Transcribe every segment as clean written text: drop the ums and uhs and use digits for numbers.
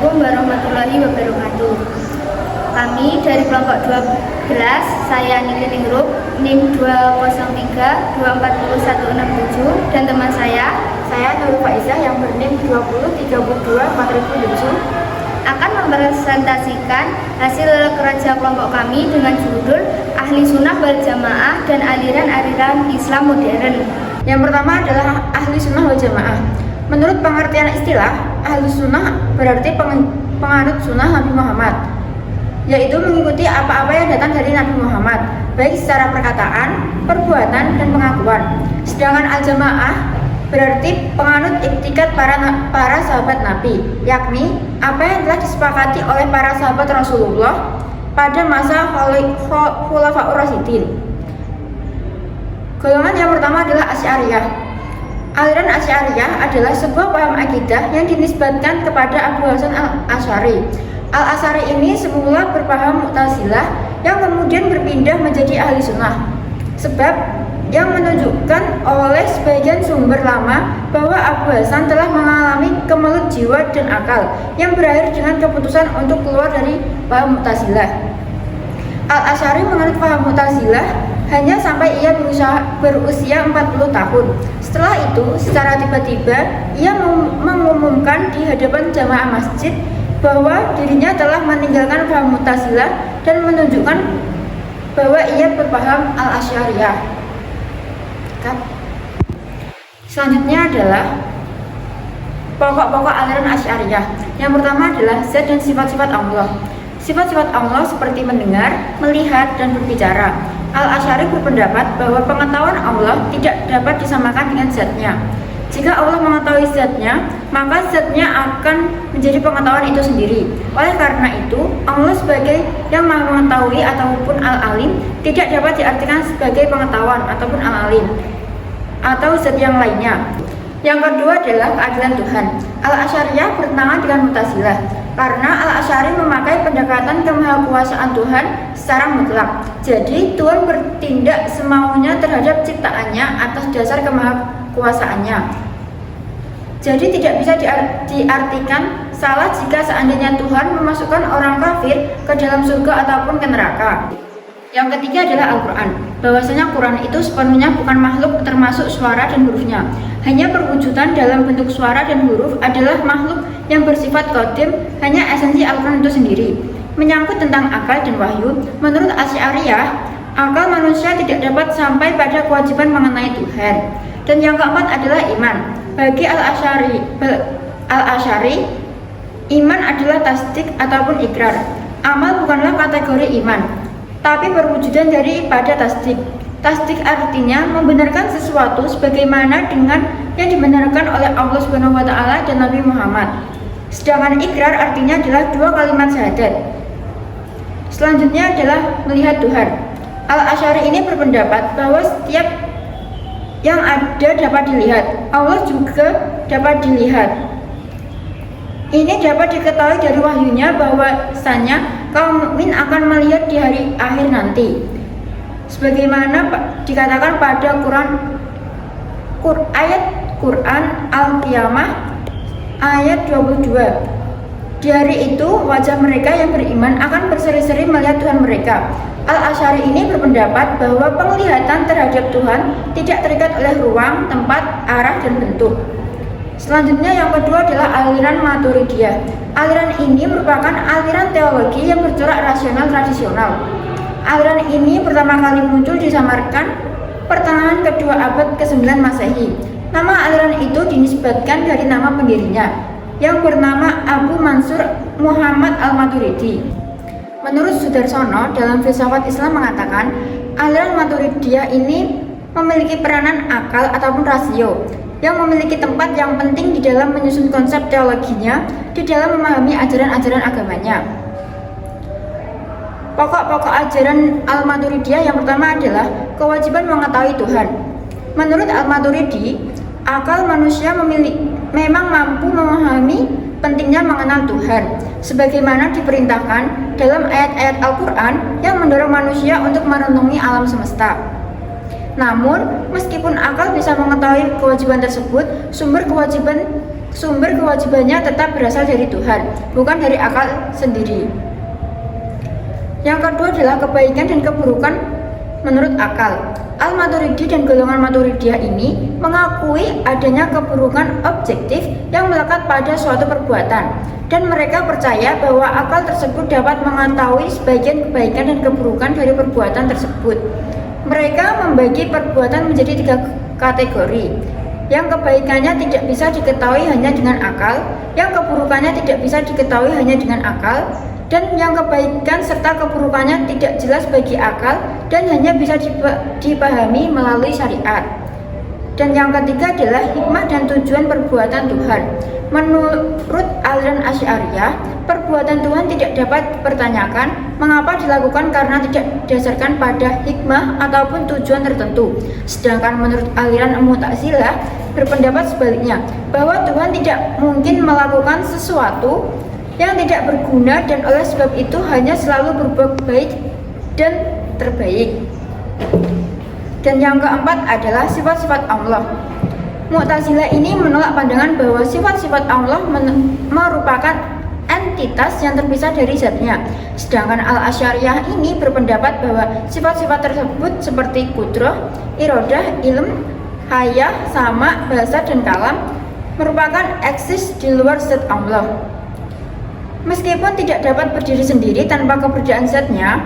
Assalamualaikum warahmatullahi wabarakatuh. Kami dari kelompok 12, saya Nili Ningrum, NIM 203-24167, dan teman saya Nurul Faizah yang berNIM 2032-4007 akan mempresentasikan hasil kerja kelompok kami dengan judul Ahli Sunnah wal Jamaah dan Aliran-aliran Islam Modern. Yang pertama adalah Ahli Sunnah wal Jamaah. Menurut pengertian istilah, Ahli Sunnah berarti penganut sunnah Nabi Muhammad, yaitu mengikuti apa-apa yang datang dari Nabi Muhammad, baik secara perkataan, perbuatan, dan pengakuan. Sedangkan Al-Jamaah berarti penganut iktikat para sahabat Nabi, yakni apa yang telah disepakati oleh para sahabat Rasulullah pada masa Khulafaur Rasyidin. Golongan yang pertama adalah Asy'ariyah. Aliran Asy'ariyah adalah sebuah paham akidah yang dinisbatkan kepada Abu Hasan Al-Asy'ari. Al-Asy'ari ini semula berpaham Mu'tazilah yang kemudian berpindah menjadi Ahli Sunnah. Sebab yang menunjukkan oleh sebagian sumber lama bahwa Abu Hasan telah mengalami kemelut jiwa dan akal yang berakhir dengan keputusan untuk keluar dari paham Mu'tazilah. Al-Asy'ari menganut paham Mu'tazilah hanya sampai ia berusia 40 tahun. Setelah itu, secara tiba-tiba ia mengumumkan di hadapan jamaah masjid bahwa dirinya telah meninggalkan paham Mu'tazilah dan menunjukkan bahwa ia berpaham Al-Asy'ariyah. Selanjutnya adalah pokok-pokok aliran Asy'ariyah. Yang pertama adalah zat dan sifat-sifat Allah. Sifat-sifat Allah seperti mendengar, melihat, dan berbicara. Al-Asy'ari berpendapat bahwa pengetahuan Allah tidak dapat disamakan dengan zatnya. Jika Allah mengetahui zatnya, maka zatnya akan menjadi pengetahuan itu sendiri. Oleh karena itu, Allah sebagai yang maha mengetahui ataupun al-alim tidak dapat diartikan sebagai pengetahuan ataupun al-alim atau zat yang lainnya. Yang kedua adalah keadilan Tuhan. Al-Asy'ariyah bertentangan dengan Mu'tazilah karena Al-Asy'ari memakai pendekatan kemahakuasaan Tuhan secara mutlak. Jadi Tuhan bertindak semaunya terhadap ciptaannya atas dasar kemahakuasaannya. Jadi tidak bisa diartikan salah jika seandainya Tuhan memasukkan orang kafir ke dalam surga ataupun ke neraka. Yang ketiga adalah Al-Quran. Bahwasanya Quran itu sepenuhnya bukan makhluk termasuk suara dan hurufnya. Hanya perwujudan dalam bentuk suara dan huruf adalah makhluk yang bersifat qadim, hanya esensi Al-Quran itu sendiri. Menyangkut tentang akal dan wahyu, menurut Asy'ariyah, akal manusia tidak dapat sampai pada kewajiban mengenai Tuhan. Dan yang keempat adalah iman. Bagi Al-Asy'ari, iman adalah tasdik ataupun ikrar. Amal bukanlah kategori iman, tapi perwujudan daripada tasdik. Tasdik artinya membenarkan sesuatu sebagaimana dengan yang dibenarkan oleh Allah SWT dan Nabi Muhammad. Sedangkan ikrar artinya adalah dua kalimat syahadat. Selanjutnya adalah melihat Tuhan. Al-Asy'ari ini berpendapat bahwa setiap yang ada dapat dilihat, Allah juga dapat dilihat. Ini dapat diketahui dari wahyunya bahwasanya kaum mukmin akan melihat di hari akhir nanti. Sebagaimana dikatakan pada ayat Quran Al-Qiyamah ayat 22. Di hari itu wajah mereka yang beriman akan berseri-seri melihat Tuhan mereka. Al-Asy'ari ini berpendapat bahwa penglihatan terhadap Tuhan tidak terikat oleh ruang, tempat, arah, dan bentuk. Selanjutnya yang kedua adalah aliran Maturidiyah. Aliran ini merupakan aliran teologi yang bercorak rasional tradisional. Aliran ini pertama kali muncul di Samarkand pertengahan kedua abad ke-9 Masehi. Nama aliran itu dinisbatkan dari nama pendirinya yang bernama Abu Mansur Muhammad Al-Maturidi. Menurut Sudarsono dalam filsafat Islam mengatakan, aliran Maturidiyah ini memiliki peranan akal ataupun rasio yang memiliki tempat yang penting di dalam menyusun konsep teologinya di dalam memahami ajaran-ajaran agamanya. Pokok-pokok ajaran Al-Maturidiyah yang pertama adalah kewajiban mengetahui Tuhan. Menurut Al-Maturidi, akal manusia memang mampu memahami pentingnya mengenal Tuhan, sebagaimana diperintahkan dalam ayat-ayat Al-Quran yang mendorong manusia untuk merenungi alam semesta. Namun, meskipun akal bisa mengetahui kewajiban tersebut, sumber kewajiban sumber kewajibannya tetap berasal dari Tuhan, bukan dari akal sendiri. Yang kedua adalah kebaikan dan keburukan menurut akal. Al-Maturidi dan golongan Maturidiyah ini mengakui adanya keburukan objektif yang melekat pada suatu perbuatan, dan mereka percaya bahwa akal tersebut dapat mengetahui sebagian kebaikan dan keburukan dari perbuatan tersebut. Mereka membagi perbuatan menjadi 3 kategori. Yang kebaikannya tidak bisa diketahui hanya dengan akal, yang keburukannya tidak bisa diketahui hanya dengan akal, dan yang kebaikan serta keburukannya tidak jelas bagi akal dan hanya bisa dipahami melalui syariat. Dan yang ketiga adalah hikmah dan tujuan perbuatan Tuhan. Menurut aliran Asy'ariyah, perbuatan Tuhan tidak dapat dipertanyakan mengapa dilakukan karena tidak didasarkan pada hikmah ataupun tujuan tertentu. Sedangkan menurut aliran Mu'tazilah berpendapat sebaliknya, bahwa Tuhan tidak mungkin melakukan sesuatu yang tidak berguna dan oleh sebab itu hanya selalu berbuat baik dan terbaik. Dan yang keempat adalah sifat-sifat Allah. Mu'tazilah ini menolak pandangan bahwa sifat-sifat Allah merupakan entitas yang terpisah dari zatnya. Sedangkan Al-Asy'ariyah ini berpendapat bahwa sifat-sifat tersebut seperti qudrah, iradah, ilm, hayah, sama, bahasa, dan kalam merupakan eksis di luar zat Allah. Meskipun tidak dapat berdiri sendiri tanpa keberadaan zatnya,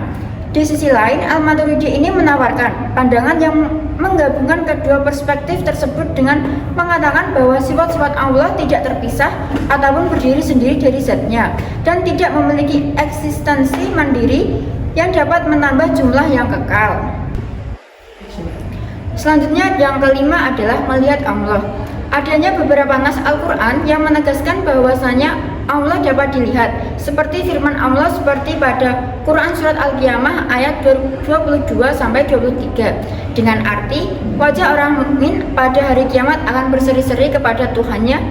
di sisi lain Al-Maturidi ini menawarkan pandangan yang menggabungkan kedua perspektif tersebut dengan mengatakan bahwa sifat-sifat Allah tidak terpisah ataupun berdiri sendiri dari zatnya dan tidak memiliki eksistensi mandiri yang dapat menambah jumlah yang kekal. Selanjutnya yang kelima adalah melihat Allah. Adanya beberapa nas Al-Quran yang menegaskan bahwasanya Allah dapat dilihat, seperti firman Allah seperti pada Quran Surat Al-Qiyamah ayat 22-23 dengan arti wajah orang mukmin pada hari kiamat akan berseri-seri kepada Tuhannya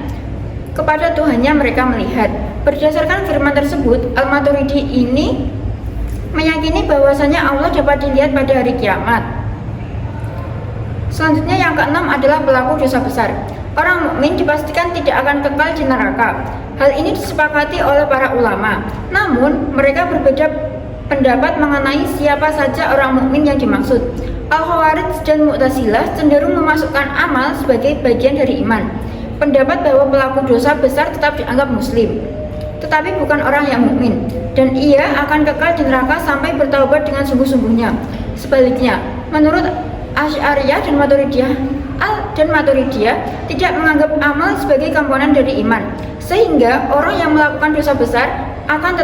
mereka melihat. Berdasarkan firman tersebut, Al-Maturidi ini meyakini bahwasanya Allah dapat dilihat pada hari kiamat. Selanjutnya yang keenam adalah pelaku dosa besar. Orang mukmin dipastikan tidak akan kekal di neraka. Hal ini disepakati oleh para ulama. Namun, mereka berbeda pendapat mengenai siapa saja orang mukmin yang dimaksud. Al-Khawarij dan Mu'tazilah cenderung memasukkan amal sebagai bagian dari iman. Pendapat bahwa pelaku dosa besar tetap dianggap muslim, tetapi bukan orang yang mukmin, dan ia akan kekal di neraka sampai bertaubat dengan sungguh-sungguhnya. Sebaliknya, menurut Asy'ariyah dan Maturidiyah tidak menganggap amal sebagai komponen dari iman, sehingga orang yang melakukan dosa besar akan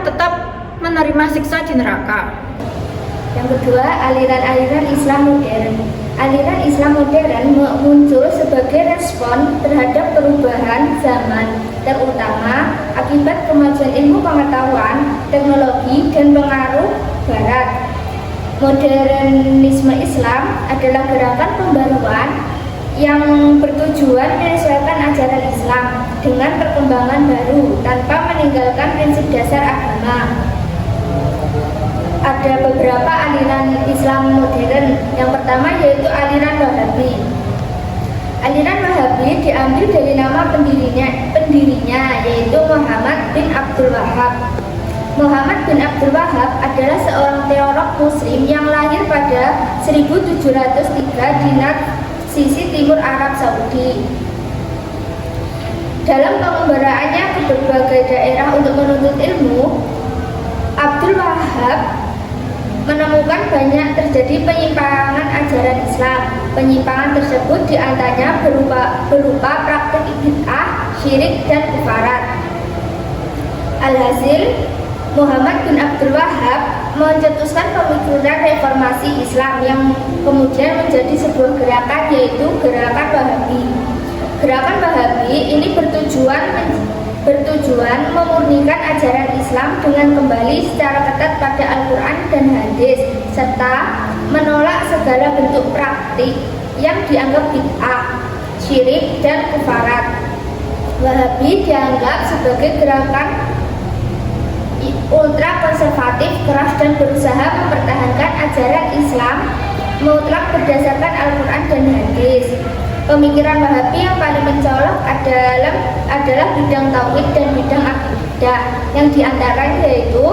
tetap menerima siksa di neraka. Yang kedua, aliran-aliran Islam modern. Aliran Islam modern muncul sebagai respon terhadap perubahan zaman, terutama akibat kemajuan ilmu pengetahuan, teknologi, dan pengaruh Barat. Modernisme Islam adalah gerakan pembaruan yang bertujuan menyesuaikan ajaran Islam dengan perkembangan baru tanpa meninggalkan prinsip dasar agama. Ada beberapa aliran Islam modern. Yang pertama yaitu aliran Wahabi. Aliran Wahabi diambil dari nama pendirinya yaitu Muhammad bin Abdul Wahab. Muhammad bin Abdul Wahab adalah seorang teolog muslim yang lahir pada 1703 di sisi timur Arab Saudi. Dalam pengembaraannya ke berbagai daerah untuk menuntut ilmu, Abdul Wahab menemukan banyak terjadi penyimpangan ajaran Islam. Penyimpangan tersebut diantaranya berupa praktik bid'ah, syirik, dan kufarat. Alhasil, Muhammad bin Abdul Wahab mencetuskan pemikiran reformasi Islam yang kemudian menjadi sebuah gerakan yaitu gerakan Wahabi. Gerakan Wahabi ini bertujuan memurnikan ajaran Islam dengan kembali secara ketat pada Al-Quran dan hadis serta menolak segala bentuk praktik yang dianggap bid'ah, syirik, dan kufarat. Wahabi dianggap sebagai gerakan ultra konservatif, keras, dan berusaha mempertahankan ajaran Islam mutlak berdasarkan Al-Quran dan hadis. Pemikiran Wahabi yang paling mencolok adalah bidang tauhid dan bidang akidah, yang diantaranya yaitu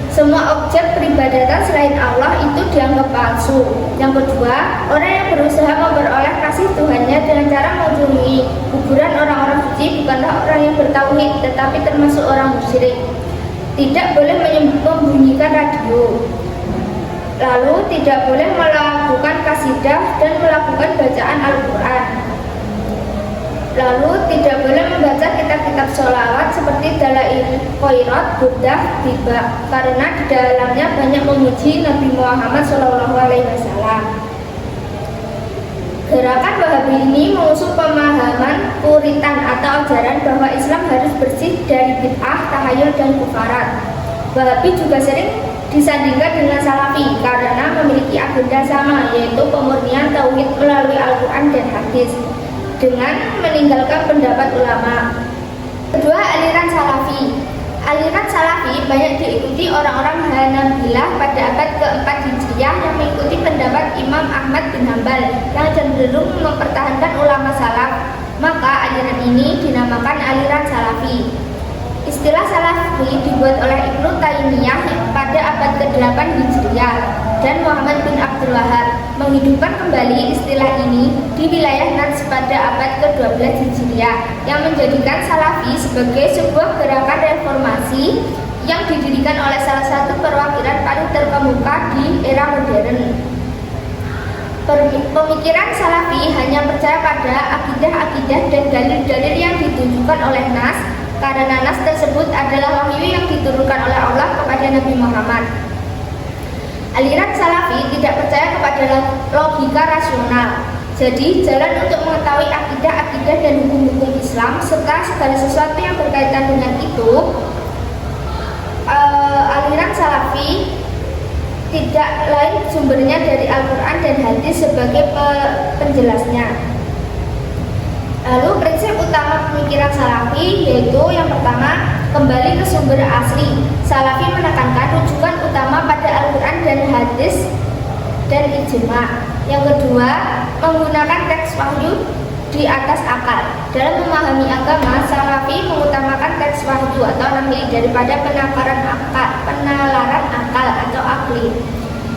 semua objek peribadatan selain Allah itu dianggap palsu. Yang kedua, orang yang berusaha memperoleh kasih Tuhannya dengan cara mengunjungi kuburan orang-orang suci bukanlah orang yang bertauhid, tetapi termasuk orang musyrik. Tidak boleh membunyikan radio. Lalu tidak boleh melakukan kasidah dan melakukan bacaan Al-Quran. Lalu tidak boleh membaca kitab-kitab sholawat seperti Dalail Khairat, Burdah, Tiba, karena di dalamnya banyak memuji Nabi Muhammad SAW. Gerakan Wahabi ini mengusung pemahaman Puritan atau ajaran bahwa Islam harus bersih dari bid'ah, tahayul, dan kufarat. Wahabi juga sering disandingkan dengan Salafi karena memiliki agenda sama, yaitu pemurnian tauhid melalui Al-Quran dan hadis dengan meninggalkan pendapat ulama. Kedua, aliran Salafi. Aliran Salafi banyak diikuti orang-orang Hanabilah pada abad ke-4 Hijriah yang mengikuti pendapat Imam Ahmad bin Hanbal yang cenderung mempertahankan ulama salaf. Maka aliran ini dinamakan aliran Salafi. Istilah Salafi dibuat oleh Ibnu Taimiyah pada abad ke-8 Hijriah dan Muhammad bin Abdul Wahab menghidupkan kembali istilah ini di wilayah Najd pada abad ke-12 Hijriah yang menjadikan Salafi sebagai sebuah gerakan reformasi yang didirikan oleh salah satu perwakilan paling terkemuka di era modern. Pemikiran Salafi hanya percaya pada akidah-akidah dan dalil-dalil yang ditunjukkan oleh Nas, karena Nas tersebut adalah wahyu yang diturunkan oleh Allah kepada Nabi Muhammad. Aliran Salafi tidak percaya kepada logika rasional. Jadi, jalan untuk mengetahui akidah-akidah dan hukum-hukum Islam serta segala sesuatu yang berkaitan dengan itu, aliran Salafi tidak lain sumbernya dari Al-Quran dan hadis sebagai penjelasnya. Lalu prinsip utama pemikiran Salafi yaitu yang pertama, kembali ke sumber asli. Salafi menekankan rujukan utama pada Al-Quran dan hadis dan ijma. Yang kedua, menggunakan teks wahyu di atas akal. Dalam memahami agama, Salafi mengutamakan teks wahyu atau nahyi daripada penalaran akal atau akli.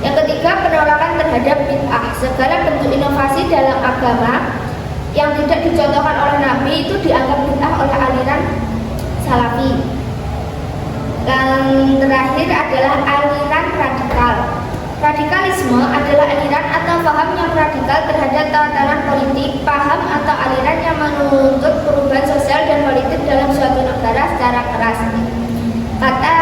Yang ketiga, penolakan terhadap bid'ah. Segala bentuk inovasi dalam agama yang tidak dicontohkan oleh Nabi itu dianggap bid'ah oleh aliran Salafi. Dan terakhir adalah aliran radikal. Radikalisme adalah aliran atau paham yang radikal terhadap tatanan politik, paham atau aliran yang menuntut perubahan sosial dan politik dalam suatu negara secara keras. Kata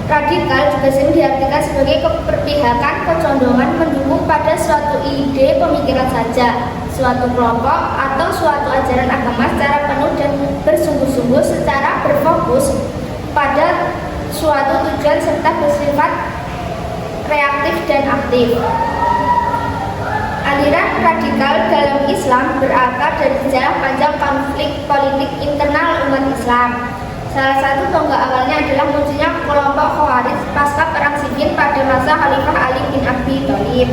radikal juga sering diartikan sebagai keberpihakan, kecondongan mendukung pada suatu ide pemikiran saja, suatu kelompok atau suatu ajaran agama secara penuh dan bersungguh-sungguh secara berfokus pada suatu tujuan serta bersifat reaktif dan aktif. Aliran radikal dalam Islam berakar dari sejarah panjang konflik politik internal umat Islam. Salah satu tonggak awalnya adalah munculnya kelompok Khawarij pasca perang Siffin pada masa Khalifah Ali bin Abi Thalib.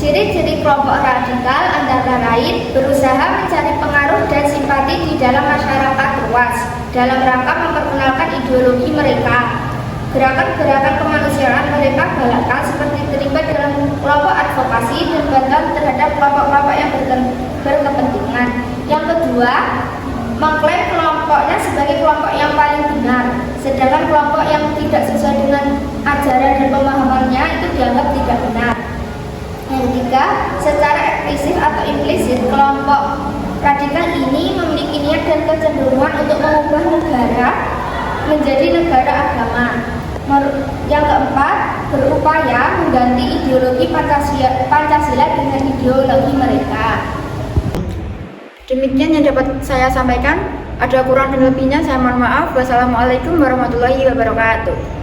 Ciri-ciri kelompok radikal antara lain berusaha mencari pengaruh dan simpati di dalam masyarakat luas dalam rangka memperkenalkan ideologi mereka. Gerakan-gerakan kemanusiaan mereka galakkan seperti terlibat dalam kelompok advokasi dan bantuan terhadap kelompok-kelompok yang berkepentingan. Yang kedua, mengklaim kelompoknya sebagai kelompok yang paling benar, sedangkan kelompok yang tidak sesuai dengan ajaran dan pemahamannya itu dianggap tidak benar. Yang ketiga, secara eksplisit atau implisit, kelompok radikal ini memiliki niat dan kecenderungan untuk mengubah negara menjadi negara agama. Yang keempat, berupaya mengganti ideologi Pancasila dengan ideologi mereka. Demikian yang dapat saya sampaikan. Ada kurang dan lebihnya saya mohon maaf. Wassalamualaikum warahmatullahi wabarakatuh.